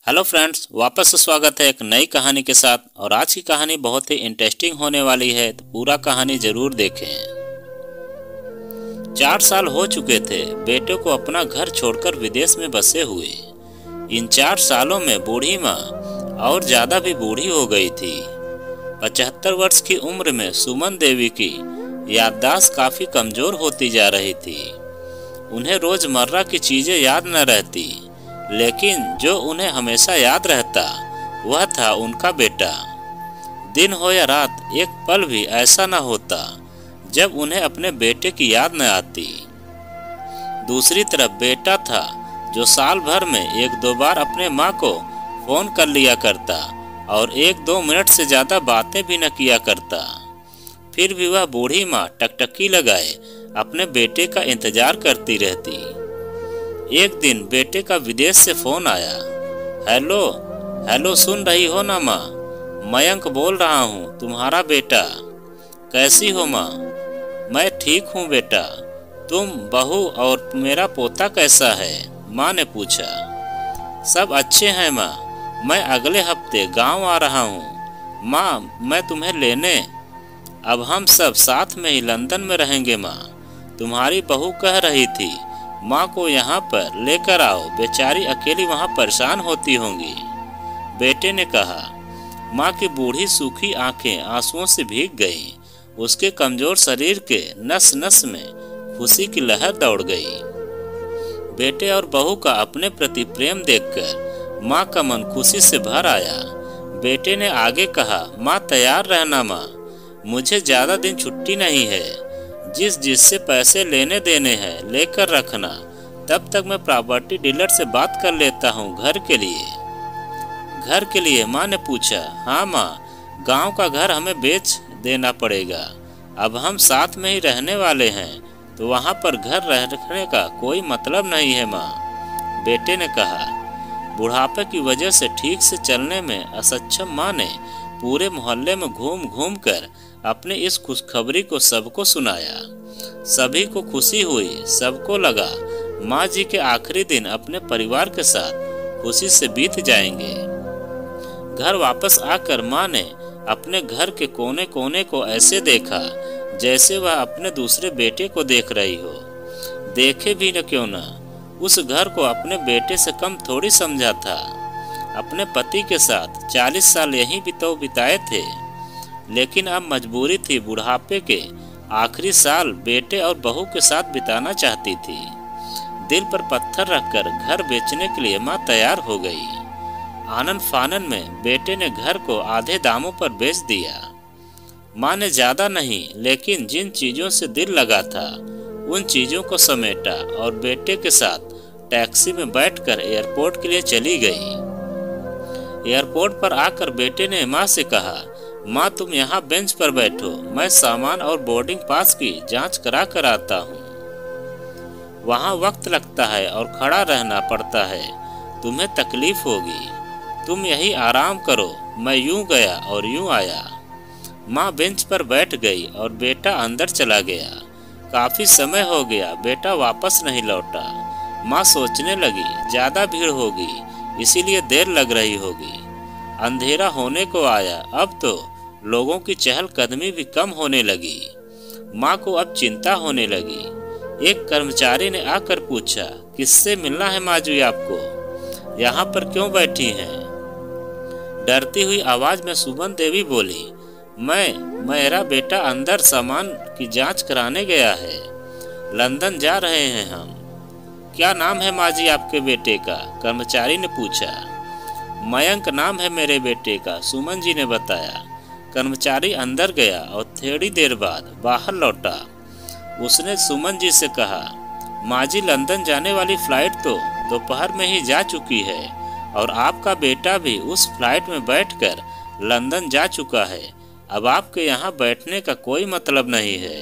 Hello friends, वापस से स्वागत है एक नई कहानी के साथ। और आज की कहानी बहुत ही इंटरेस्टिंग होने वाली है, तो पूरा कहानी जरूर देखें। 4 साल हो चुके थे बेटे को अपना घर छोड़कर विदेश में बसे हुए। इन 4 सालों में बूढ़ी माँ और ज्यादा भी बूढ़ी हो गई थी। 75 वर्ष की उम्र में सुमन देवी की याददाश्त काफी कमजोर होती जा रही थी। उन्हें रोजमर्रा की चीजें याद न रहती, लेकिन जो उन्हें हमेशा याद रहता वह था उनका बेटा। दिन हो या रात, एक पल भी ऐसा न होता जब उन्हें अपने बेटे की याद न आती। दूसरी तरफ बेटा था जो साल भर में 1-2 बार अपने माँ को फोन कर लिया करता और 1-2 मिनट से ज्यादा बातें भी न किया करता। फिर भी वह बूढ़ी माँ टकटकी लगाए अपने बेटे का इंतजार करती रहती। एक दिन बेटे का विदेश से फोन आया। हेलो हेलो, सुन रही हो ना माँ? मयंक बोल रहा हूँ, तुम्हारा बेटा। कैसी हो माँ? मैं ठीक हूँ बेटा। तुम, बहू और मेरा पोता कैसा है? माँ ने पूछा। सब अच्छे हैं माँ, मैं अगले हफ्ते गांव आ रहा हूँ माँ, मैं तुम्हें लेने। अब हम सब साथ में ही लंदन में रहेंगे माँ। तुम्हारी बहू कह रही थी माँ को यहाँ पर लेकर आओ, बेचारी अकेली वहाँ परेशान होती होंगी। बेटे ने कहा। माँ की बूढ़ी सूखी आंखें आंसुओं से भीग गईं। उसके कमजोर शरीर के नस नस में खुशी की लहर दौड़ गई। बेटे और बहू का अपने प्रति प्रेम देखकर माँ का मन खुशी से भर आया। बेटे ने आगे कहा, माँ तैयार रहना माँ, मुझे ज्यादा दिन छुट्टी नहीं है। जिससे पैसे लेने देने हैं लेकर रखना, तब तक मैं प्रॉपर्टी डीलर से बात कर लेता हूँ घर के लिए। घर के लिए? माँ ने पूछा। हाँ माँ, गांव का घर हमें बेच देना पड़ेगा। अब हम साथ में ही रहने वाले हैं, तो वहाँ पर घर रखने का कोई मतलब नहीं है माँ, बेटे ने कहा। बुढ़ापे की वजह से ठीक से चलने में असक्षम माँ ने पूरे मोहल्ले में घूम घूम कर अपने इस खुशखबरी को सबको सुनाया। सभी को खुशी हुई। सबको लगा माँ जी के आखिरी दिन अपने परिवार के साथ खुशी से बीत जाएंगे। घर वापस आकर माँ ने अपने घर के कोने कोने को ऐसे देखा जैसे वह अपने दूसरे बेटे को देख रही हो। देखे भी न क्यों न, उस घर को अपने बेटे से कम थोड़ी समझा था। अपने पति के साथ 40 साल यहीं बिताए थे, लेकिन अब मजबूरी थी बुढ़ापे के आखिरी साल बेटे और बहू के साथ बिताना चाहती थी। दिल पर पत्थर रखकर घर बेचने के लिए माँ तैयार हो गई। आनन फानन में बेटे ने घर को आधे दामों पर बेच दिया। माँ ने ज्यादा नहीं, लेकिन जिन चीजों से दिल लगा था उन चीजों को समेटा और बेटे के साथ टैक्सी में बैठकर एयरपोर्ट के लिए चली गई। एयरपोर्ट पर आकर बेटे ने माँ से कहा, माँ तुम यहाँ बेंच पर बैठो, मैं सामान और बोर्डिंग पास की जांच करा कर आता हूँ। वहाँ वक्त लगता है और खड़ा रहना पड़ता है, तुम्हें तकलीफ होगी, तुम यही आराम करो। मैं यूं गया और यूं आया। माँ बेंच पर बैठ गई और बेटा अंदर चला गया। काफी समय हो गया, बेटा वापस नहीं लौटा। माँ सोचने लगी ज्यादा भीड़ होगी, इसीलिए देर लग रही होगी। अंधेरा होने को आया, अब तो लोगों की चहलकदमी भी कम होने लगी। माँ को अब चिंता होने लगी। एक कर्मचारी ने आकर पूछा, किससे मिलना है माँ जी आपको? यहाँ पर क्यों बैठी हैं? डरती हुई आवाज में सुमन देवी बोली, मेरा बेटा अंदर सामान की जांच कराने गया है, लंदन जा रहे हैं हम। क्या नाम है माँ जी आपके बेटे का? कर्मचारी ने पूछा। मयंक नाम है मेरे बेटे का, सुमन जी ने बताया। कर्मचारी अंदर गया और थोड़ी देर बाद बाहर लौटा। उसने सुमन जी से कहा, माँ जी लंदन जाने वाली फ्लाइट तो दोपहर में ही जा चुकी है और आपका बेटा भी उस फ्लाइट में बैठकर लंदन जा चुका है। अब आपके यहाँ बैठने का कोई मतलब नहीं है,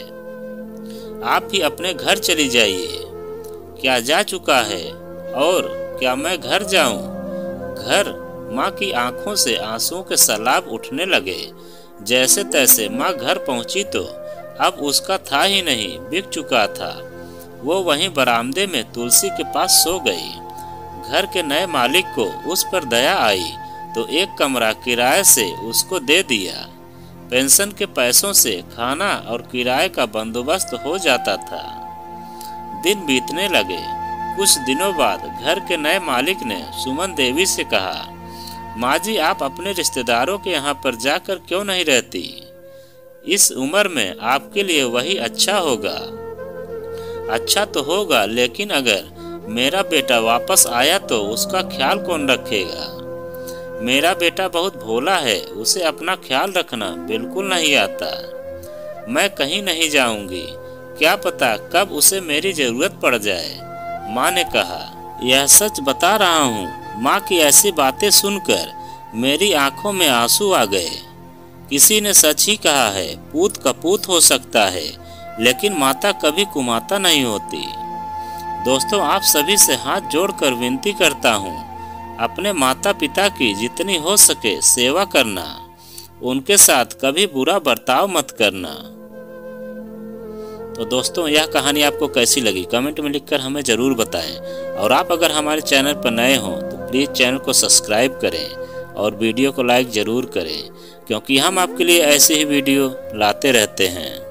आप भी अपने घर चली जाइए। क्या जा चुका है? और क्या मैं घर जाऊं? घर? माँ की आंखों से आंसुओं के सैलाब उठने लगे। जैसे तैसे माँ घर पहुंची तो अब उसका था ही नहीं, बिक चुका था। वो वहीं बरामदे में तुलसी के पास सो गई। घर के नए मालिक को उस पर दया आई तो एक कमरा किराए से उसको दे दिया। पेंशन के पैसों से खाना और किराए का बंदोबस्त हो जाता था। दिन बीतने लगे। कुछ दिनों बाद घर के नए मालिक ने सुमन देवी से कहा, माँ जी, आप अपने रिश्तेदारों के यहाँ पर जाकर क्यों नहीं रहती? इस उम्र में आपके लिए वही अच्छा होगा। अच्छा तो होगा, लेकिन अगर मेरा बेटा वापस आया तो उसका ख्याल कौन रखेगा? मेरा बेटा बहुत भोला है, उसे अपना ख्याल रखना बिल्कुल नहीं आता। मैं कहीं नहीं जाऊंगी, क्या पता कब उसे मेरी जरूरत पड़ जाए, माँ ने कहा। यह सच बता रहा हूँ। माँ की ऐसी बातें सुनकर मेरी आंखों में आंसू आ गए। किसी ने सच ही कहा है, पूत कपूत हो सकता है, लेकिन माता कभी कुमाता नहीं होती। दोस्तों, आप सभी से हाथ जोड़कर विनती करता हूँ, अपने माता पिता की जितनी हो सके सेवा करना, उनके साथ कभी बुरा बर्ताव मत करना। तो दोस्तों, यह कहानी आपको कैसी लगी कमेंट में लिखकर हमें ज़रूर बताएं। और आप अगर हमारे चैनल पर नए हों तो प्लीज़ चैनल को सब्सक्राइब करें और वीडियो को लाइक ज़रूर करें, क्योंकि हम आपके लिए ऐसे ही वीडियो लाते रहते हैं।